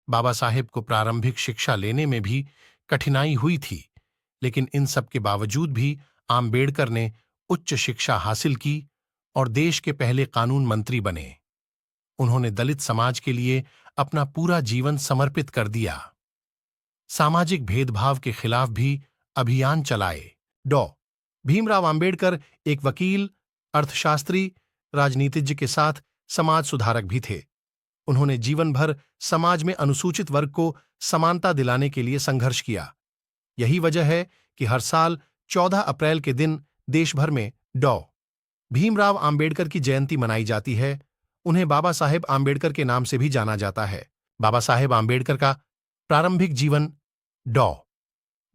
बाबा साहेब को प्रारंभिक शिक्षा लेने में भी कठिनाई हुई थी, लेकिन इन सब के बावजूद भी आम्बेडकर ने उच्च शिक्षा हासिल की और देश के पहले कानून मंत्री बने। उन्होंने दलित समाज के लिए अपना पूरा जीवन समर्पित कर दिया। सामाजिक भेदभाव के खिलाफ भी अभियान चलाए। डॉ. भीमराव आम्बेडकर एक वकील, अर्थशास्त्री, राजनीतिज्ञ के साथ समाज सुधारक भी थे। उन्होंने जीवन भर समाज में अनुसूचित वर्ग को समानता दिलाने के लिए संघर्ष किया। यही वजह है कि हर साल 14 अप्रैल के दिन देश भर में डॉ. भीमराव आम्बेडकर की जयंती मनाई जाती है। उन्हें बाबा साहेब आम्बेडकर के नाम से भी जाना जाता है। बाबा साहेब आम्बेडकर का प्रारंभिक जीवन। डॉ.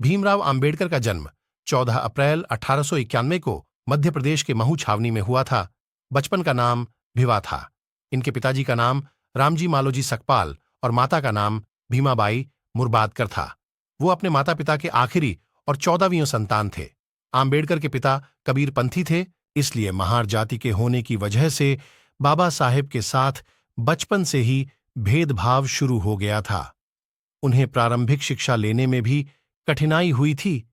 भीमराव आम्बेडकर का जन्म 14 अप्रैल 1891 को मध्य प्रदेश के महू छावनी में हुआ था। बचपन का नाम भिवा था। इनके पिताजी का नाम रामजी मालोजी सकपाल और माता का नाम भीमाबाई मुरबादकर था। वो अपने माता पिता के आखिरी और 14वीं संतान थे। आम्बेडकर के पिता कबीरपंथी थे, इसलिए महार जाति के होने की वजह से बाबा साहेब के साथ बचपन से ही भेदभाव शुरू हो गया था। उन्हें प्रारंभिक शिक्षा लेने में भी कठिनाई हुई थी,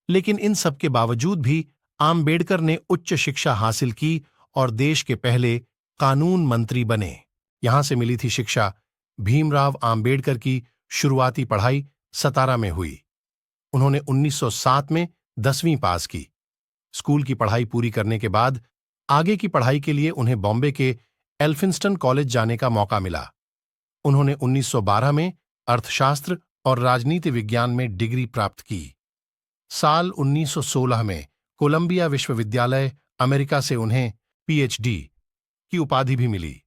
लेकिन इन सब के बावजूद भी आम्बेडकर ने उच्च शिक्षा हासिल की और देश के पहले कानून मंत्री बने। यहां से मिली थी शिक्षा। भीमराव आम्बेडकर की शुरुआती पढ़ाई सतारा में हुई। उन्होंने 1907 में 10वीं पास की। स्कूल की पढ़ाई पूरी करने के बाद आगे की पढ़ाई के लिए उन्हें बॉम्बे के एल्फिंस्टन कॉलेज जाने का मौका मिला। उन्होंने 1912 में अर्थशास्त्र और राजनीति विज्ञान में डिग्री प्राप्त की। साल 1916 में कोलंबिया विश्वविद्यालय अमेरिका से उन्हें पीएचडी की उपाधि भी मिली।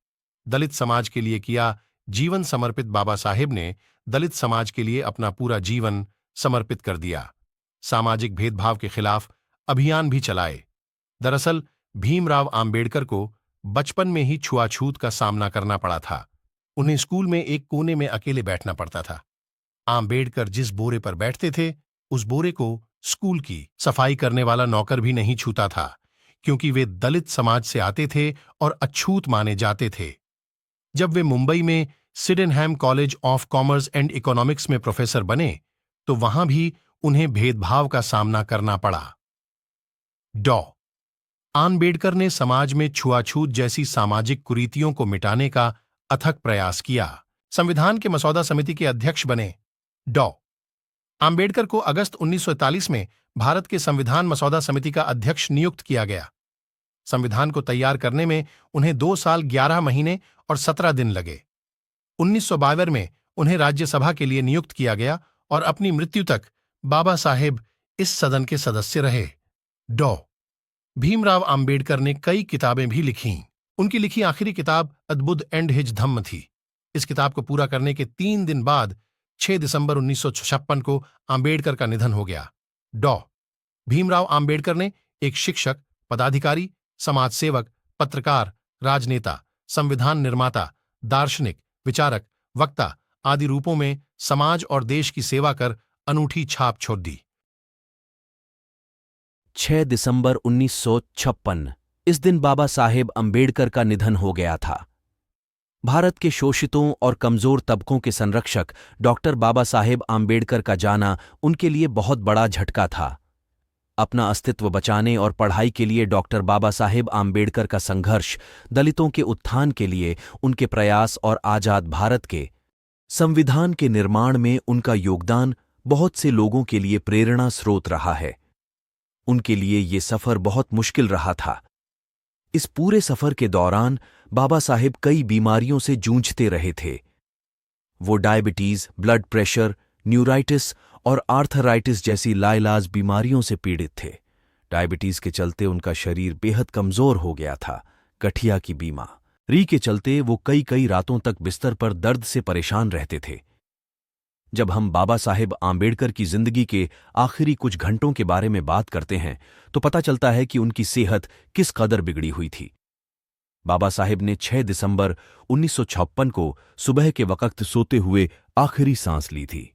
दलित समाज के लिए किया जीवन समर्पित बाबा साहेब ने दलित समाज के लिए अपना पूरा जीवन समर्पित कर दिया। सामाजिक भेदभाव के खिलाफ अभियान भी चलाए। दरअसल भीमराव आम्बेडकर को बचपन में ही छुआछूत का सामना करना पड़ा था। उन्हें स्कूल में एक कोने में अकेले बैठना पड़ता था। आम्बेडकर जिस बोरे पर बैठते थे, उस बोरे को स्कूल की सफाई करने वाला नौकर भी नहीं छूता था, क्योंकि वे दलित समाज से आते थे और अछूत माने जाते थे। जब वे मुंबई में Sydenham college of commerce and economics में प्रोफेसर बने, तो वहां भी उन्हें भेदभाव का सामना करना पड़ा। डॉ. आम्बेडकर ने समाज में छुआछूत जैसी सामाजिक कुरीतियों को मिटाने का अथक प्रयास किया। संविधान के मसौदा समिति के अध्यक्ष बने। डॉ. आम्बेडकर को अगस्त 1941 में भारत के संविधान मसौदा समिति का अध्यक्ष नियुक्त किया गया। संविधान को तैयार करने में उन्हें 2 साल 11 महीने और 17 दिन लगे। 1952 में उन्हें राज्यसभा के लिए नियुक्त किया गया और अपनी मृत्यु तक बाबा साहेब इस सदन के सदस्य रहे। डॉ. भीमराव आम्बेडकर ने कई किताबें भी लिखीं। उनकी लिखी आखिरी किताब अद्भुत एंड हिज धम्म थी। इस किताब को पूरा करने के 3 दिन बाद 6 दिसंबर 1956 को आम्बेडकर का निधन हो गया। डॉ. भीमराव आम्बेडकर ने एक शिक्षक, पदाधिकारी, समाजसेवक, पत्रकार, राजनेता, संविधान निर्माता, दार्शनिक, विचारक, वक्ता आदि रूपों में समाज और देश की सेवा कर अनूठी छाप छोड़ दी। 6 दिसंबर 1956 इस दिन बाबा साहेब अम्बेडकर का निधन हो गया था। भारत के शोषितों और कमजोर तबकों के संरक्षक डॉक्टर बाबा साहेब आम्बेडकर का जाना उनके लिए बहुत बड़ा झटका था। अपना अस्तित्व बचाने और पढ़ाई के लिए डॉक्टर बाबा साहेब आम्बेडकर का संघर्ष, दलितों के उत्थान के लिए उनके प्रयास और आजाद भारत के संविधान के निर्माण में उनका योगदान बहुत से लोगों के लिए प्रेरणा स्रोत रहा है। उनके लिए ये सफर बहुत मुश्किल रहा था। इस पूरे सफर के दौरान बाबा साहेब कई बीमारियों से जूझते रहे थे। वो डायबिटीज, ब्लड प्रेशर, न्यूराइटिस और आर्थराइटिस जैसी लाइलाज बीमारियों से पीड़ित थे। डायबिटीज के चलते उनका शरीर बेहद कमजोर हो गया था। गठिया की बीमारी के चलते वो कई रातों तक बिस्तर पर दर्द से परेशान रहते थे। जब हम बाबा साहेब आम्बेडकर की जिंदगी के आखिरी कुछ घंटों के बारे में बात करते हैं तो पता चलता है कि उनकी सेहत किस कदर बिगड़ी हुई थी। बाबा साहेब ने 6 दिसंबर 1956 को सुबह के वक्त सोते हुए आखिरी सांस ली थी।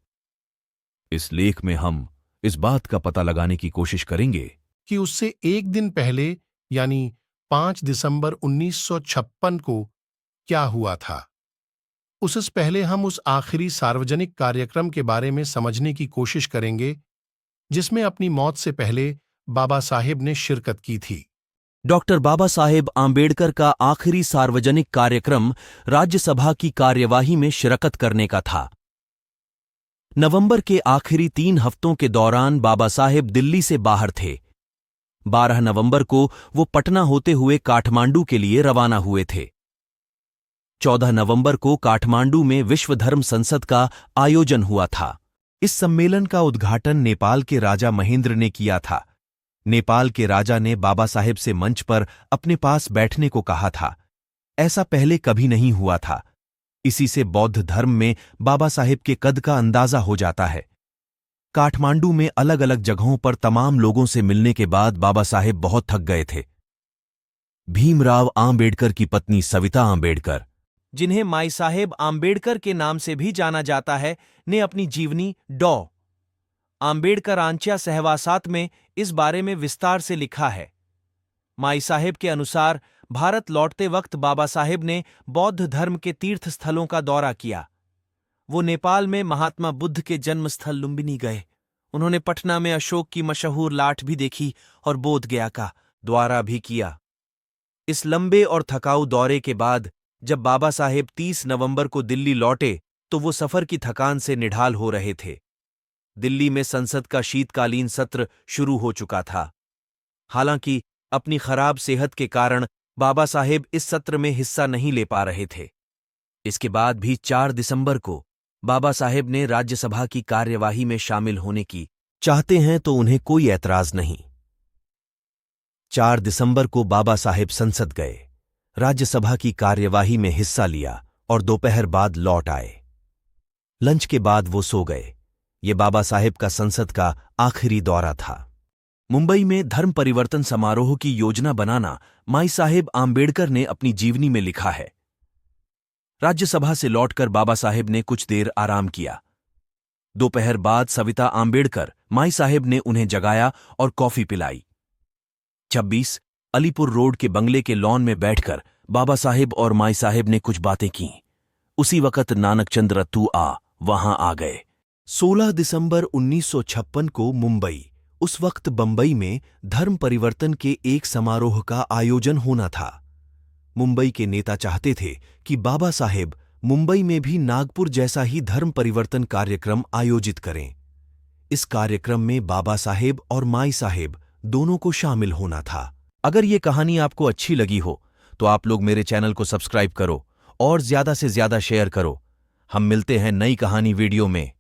इस लेख में हम इस बात का पता लगाने की कोशिश करेंगे कि उससे एक दिन पहले यानी 5 दिसंबर 1956 को क्या हुआ था। उससे पहले हम उस आखिरी सार्वजनिक कार्यक्रम के बारे में समझने की कोशिश करेंगे जिसमें अपनी मौत से पहले बाबा साहेब ने शिरकत की थी। डॉक्टर बाबा साहेब आम्बेडकर का आखिरी सार्वजनिक कार्यक्रम राज्यसभा की कार्यवाही में शिरकत करने का था। नवंबर के आखिरी 3 हफ्तों के दौरान बाबा साहेब दिल्ली से बाहर थे। 12 नवंबर को वो पटना होते हुए काठमांडू के लिए रवाना हुए थे। 14 नवंबर को काठमांडू में विश्व धर्म संसद का आयोजन हुआ था। इस सम्मेलन का उद्घाटन नेपाल के राजा महेंद्र ने किया था। नेपाल के राजा ने बाबा साहेब से मंच पर अपने पास बैठने को कहा था। ऐसा पहले कभी नहीं हुआ था। इसी से बौद्ध धर्म में बाबा साहेब के कद का अंदाजा हो जाता है। काठमांडू में अलग अलग जगहों पर तमाम लोगों से मिलने के बाद बाबा साहेब बहुत थक गए थे। भीमराव आम्बेडकर की पत्नी सविता आम्बेडकर, जिन्हें माई साहेब आम्बेडकर के नाम से भी जाना जाता है, ने अपनी जीवनी डॉ. आम्बेडकर आंच्या सहवासात में इस बारे में विस्तार से लिखा है। माई साहेब के अनुसार भारत लौटते वक्त बाबा साहेब ने बौद्ध धर्म के तीर्थ स्थलों का दौरा किया। वो नेपाल में महात्मा बुद्ध के जन्मस्थल लुम्बिनी गए। उन्होंने पटना में अशोक की मशहूर लाठ भी देखी और बोध गया का दौरा भी किया। इस लंबे और थकाऊ दौरे के बाद जब बाबा साहेब 30 नवंबर को दिल्ली लौटे तो वो सफर की थकान से निढाल हो रहे थे। दिल्ली में संसद का शीतकालीन सत्र शुरू हो चुका था। हालांकि अपनी खराब सेहत के कारण बाबा साहेब इस सत्र में हिस्सा नहीं ले पा रहे थे। इसके बाद भी 4 दिसंबर को बाबा साहेब ने राज्यसभा की कार्यवाही में शामिल होने की चाहते हैं तो उन्हें कोई ऐतराज नहीं। 4 दिसंबर को बाबा साहेब संसद गए, राज्यसभा की कार्यवाही में हिस्सा लिया और दोपहर बाद लौट आए। लंच के बाद वो सो गए। ये बाबा साहेब का संसद का आखिरी दौरा था। मुंबई में धर्म परिवर्तन समारोह की योजना बनाना माई साहेब आम्बेडकर ने अपनी जीवनी में लिखा है। राज्यसभा से लौटकर बाबा साहेब ने कुछ देर आराम किया। दोपहर बाद सविता आम्बेडकर, माई साहेब ने उन्हें जगाया और कॉफी पिलाई। 26 अलीपुर रोड के बंगले के लॉन में बैठकर बाबा साहेब और माई साहेब ने कुछ बातें की। उसी वक्त नानकचंद रत्तू वहां आ गए। 16 दिसंबर 1956 को मुंबई, उस वक्त बंबई में धर्म परिवर्तन के एक समारोह का आयोजन होना था। मुंबई के नेता चाहते थे कि बाबा साहेब मुंबई में भी नागपुर जैसा ही धर्म परिवर्तन कार्यक्रम आयोजित करें। इस कार्यक्रम में बाबा साहेब और माई साहेब दोनों को शामिल होना था। अगर ये कहानी आपको अच्छी लगी हो तो आप लोग मेरे चैनल को सब्सक्राइब करो और ज्यादा से ज्यादा शेयर करो। हम मिलते हैं नई कहानी वीडियो में।